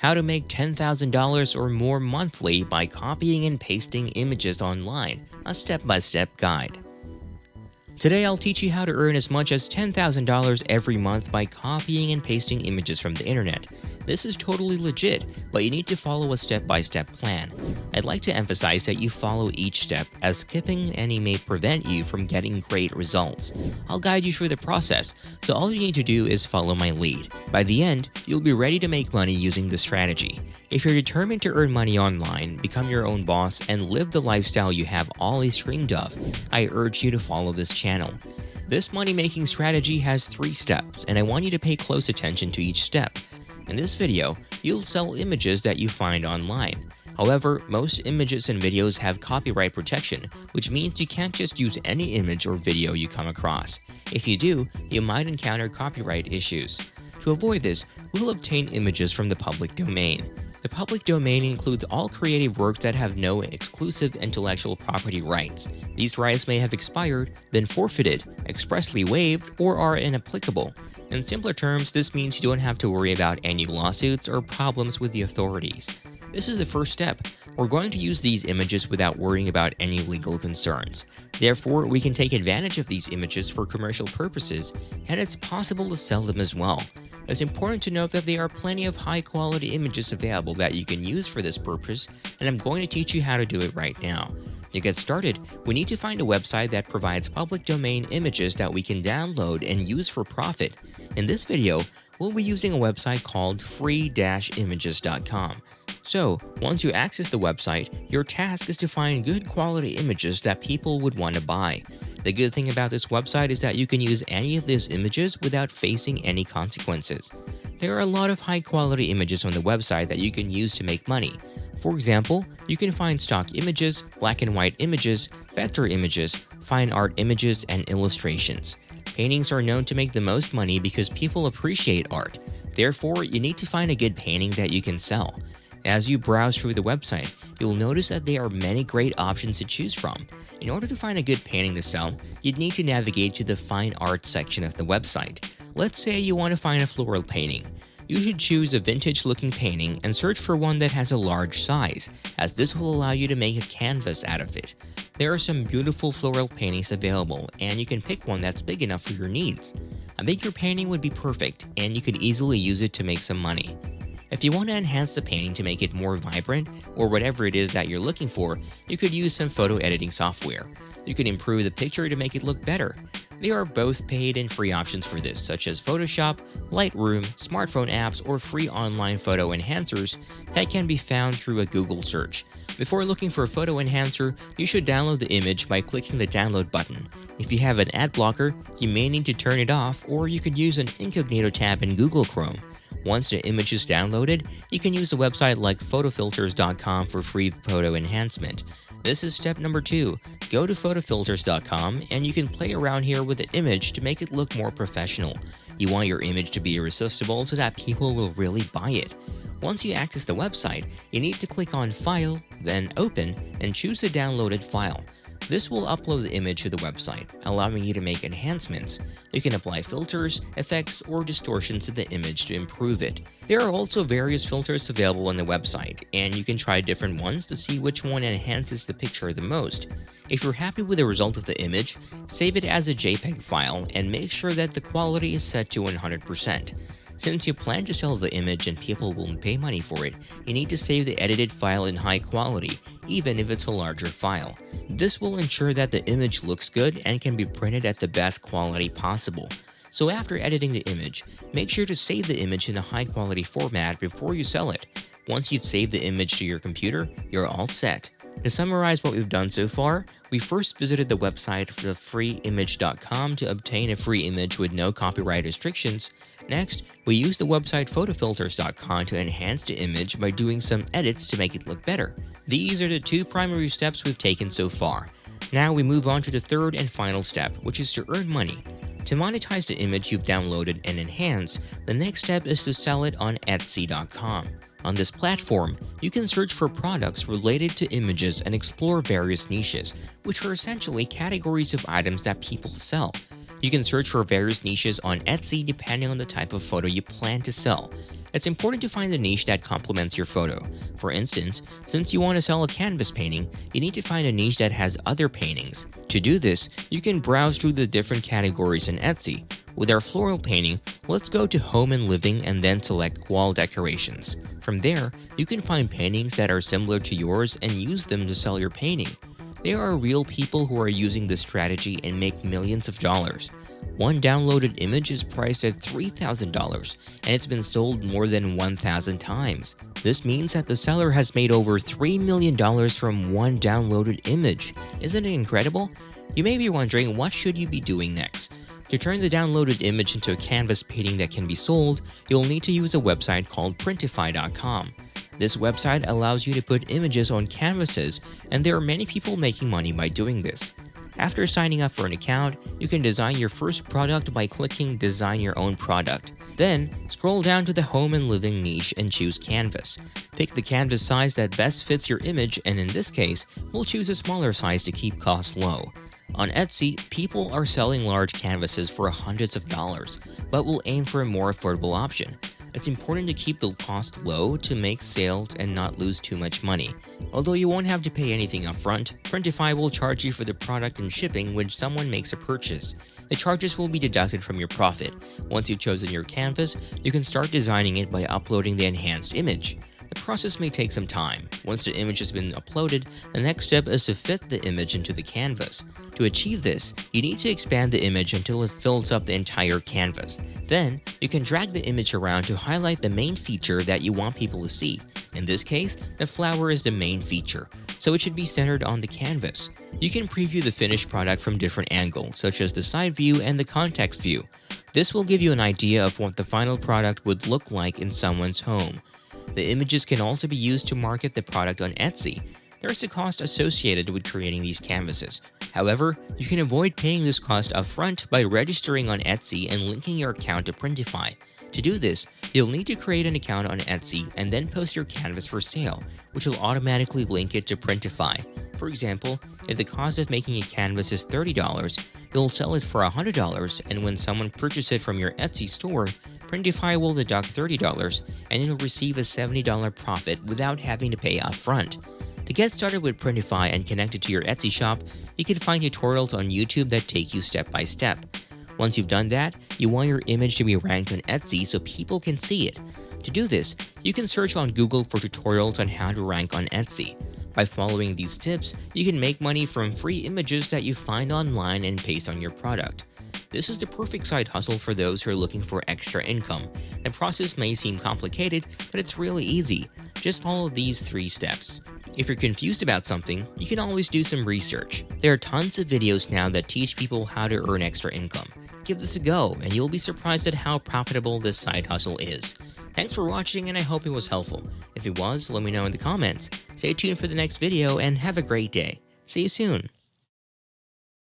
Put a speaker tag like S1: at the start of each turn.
S1: How to make $10,000 or more monthly by copying and pasting images online, a step-by-step guide. Today I'll teach you how to earn as much as $10,000 every month by copying and pasting images from the internet. This is totally legit, but you need to follow a step-by-step plan. I'd like to emphasize that you follow each step, as skipping any may prevent you from getting great results. I'll guide you through the process, so all you need to do is follow my lead. By the end, you'll be ready to make money using this strategy. If you're determined to earn money online, become your own boss, and live the lifestyle you have always dreamed of, I urge you to follow this channel. This money-making strategy has 3 steps, and I want you to pay close attention to each step. In this video, you'll sell images that you find online. However, most images and videos have copyright protection, which means you can't just use any image or video you come across. If you do, you might encounter copyright issues. To avoid this, we'll obtain images from the public domain. The public domain includes all creative works that have no exclusive intellectual property rights. These rights may have expired, been forfeited, expressly waived, or are inapplicable. In simpler terms, this means you don't have to worry about any lawsuits or problems with the authorities. This is the first step. We're going to use these images without worrying about any legal concerns. Therefore, we can take advantage of these images for commercial purposes, and it's possible to sell them as well. It's important to note that there are plenty of high-quality images available that you can use for this purpose, and I'm going to teach you how to do it right now. To get started, we need to find a website that provides public domain images that we can download and use for profit. In this video, we'll be using a website called free-images.com. So, once you access the website, your task is to find good quality images that people would want to buy. The good thing about this website is that you can use any of these images without facing any consequences. There are a lot of high-quality images on the website that you can use to make money. For example, you can find stock images, black and white images, vector images, fine art images, and illustrations. Paintings are known to make the most money because people appreciate art. Therefore, you need to find a good painting that you can sell. As you browse through the website, you'll notice that there are many great options to choose from. In order to find a good painting to sell, you'd need to navigate to the fine art section of the website. Let's say you want to find a floral painting. You should choose a vintage-looking painting and search for one that has a large size, as this will allow you to make a canvas out of it. There are some beautiful floral paintings available, and you can pick one that's big enough for your needs. A bigger painting would be perfect, and you could easily use it to make some money. If you want to enhance the painting to make it more vibrant, or whatever it is that you're looking for, you could use some photo editing software. You can improve the picture to make it look better. There are both paid and free options for this, such as Photoshop, Lightroom, smartphone apps, or free online photo enhancers that can be found through a Google search. Before looking for a photo enhancer, you should download the image by clicking the download button. If you have an ad blocker, you may need to turn it off, or you could use an incognito tab in Google Chrome. Once the image is downloaded, you can use a website like photofilters.com for free photo enhancement. This is step number 2. Go to photofilters.com and you can play around here with the image to make it look more professional. You want your image to be irresistible so that people will really buy it. Once you access the website, you need to click on File, then Open, and choose the downloaded file. This will upload the image to the website, allowing you to make enhancements. You can apply filters, effects, or distortions to the image to improve it. There are also various filters available on the website, and you can try different ones to see which one enhances the picture the most. If you're happy with the result of the image, save it as a JPEG file and make sure that the quality is set to 100%. Since you plan to sell the image and people will pay money for it, you need to save the edited file in high quality, even if it's a larger file. This will ensure that the image looks good and can be printed at the best quality possible. So after editing the image, make sure to save the image in a high quality format before you sell it. Once you've saved the image to your computer, you're all set. To summarize what we've done so far, we first visited the website for freeimage.com to obtain a free image with no copyright restrictions. Next, we used the website photofilters.com to enhance the image by doing some edits to make it look better. These are the 2 primary steps we've taken so far. Now we move on to the third and final step, which is to earn money. To monetize the image you've downloaded and enhanced, the next step is to sell it on Etsy.com. On this platform, you can search for products related to images and explore various niches, which are essentially categories of items that people sell. You can search for various niches on Etsy depending on the type of photo you plan to sell. It's important to find a niche that complements your photo. For instance, since you want to sell a canvas painting, you need to find a niche that has other paintings. To do this, you can browse through the different categories in Etsy. With our floral painting, let's go to Home and Living and then select Wall Decorations. From there, you can find paintings that are similar to yours and use them to sell your painting. There are real people who are using this strategy and make millions of dollars. One downloaded image is priced at $3,000 and it's been sold more than 1,000 times. This means that the seller has made over $3 million from one downloaded image. Isn't it incredible? You may be wondering, what should you be doing next? To turn the downloaded image into a canvas painting that can be sold, you'll need to use a website called Printify.com. This website allows you to put images on canvases, and there are many people making money by doing this. After signing up for an account, you can design your first product by clicking Design Your Own Product. Then, scroll down to the Home and Living niche and choose Canvas. Pick the canvas size that best fits your image, and in this case, we'll choose a smaller size to keep costs low. On Etsy, people are selling large canvases for hundreds of dollars, but will aim for a more affordable option. It's important to keep the cost low to make sales and not lose too much money. Although you won't have to pay anything upfront, Printify will charge you for the product and shipping when someone makes a purchase. The charges will be deducted from your profit. Once you've chosen your canvas, you can start designing it by uploading the enhanced image. The process may take some time. Once the image has been uploaded, the next step is to fit the image into the canvas. To achieve this, you need to expand the image until it fills up the entire canvas. Then, you can drag the image around to highlight the main feature that you want people to see. In this case, the flower is the main feature, so it should be centered on the canvas. You can preview the finished product from different angles, such as the side view and the context view. This will give you an idea of what the final product would look like in someone's home. The images can also be used to market the product on Etsy. There's a cost associated with creating these canvases. However, you can avoid paying this cost upfront by registering on Etsy and linking your account to Printify. To do this, you'll need to create an account on Etsy and then post your canvas for sale, which will automatically link it to Printify. For example, if the cost of making a canvas is $30, you'll sell it for $100, and when someone purchases it from your Etsy store, Printify will deduct $30 and you'll receive a $70 profit without having to pay upfront. To get started with Printify and connect it to your Etsy shop, you can find tutorials on YouTube that take you step by step. Once you've done that, you want your image to be ranked on Etsy so people can see it. To do this, you can search on Google for tutorials on how to rank on Etsy. By following these tips, you can make money from free images that you find online and paste on your product. This is the perfect side hustle for those who are looking for extra income. The process may seem complicated, but it's really easy. Just follow these 3 steps. If you're confused about something, you can always do some research. There are tons of videos now that teach people how to earn extra income. Give this a go, and you'll be surprised at how profitable this side hustle is. Thanks for watching, and I hope it was helpful. If it was, let me know in the comments. Stay tuned for the next video, and have a great day. See you soon.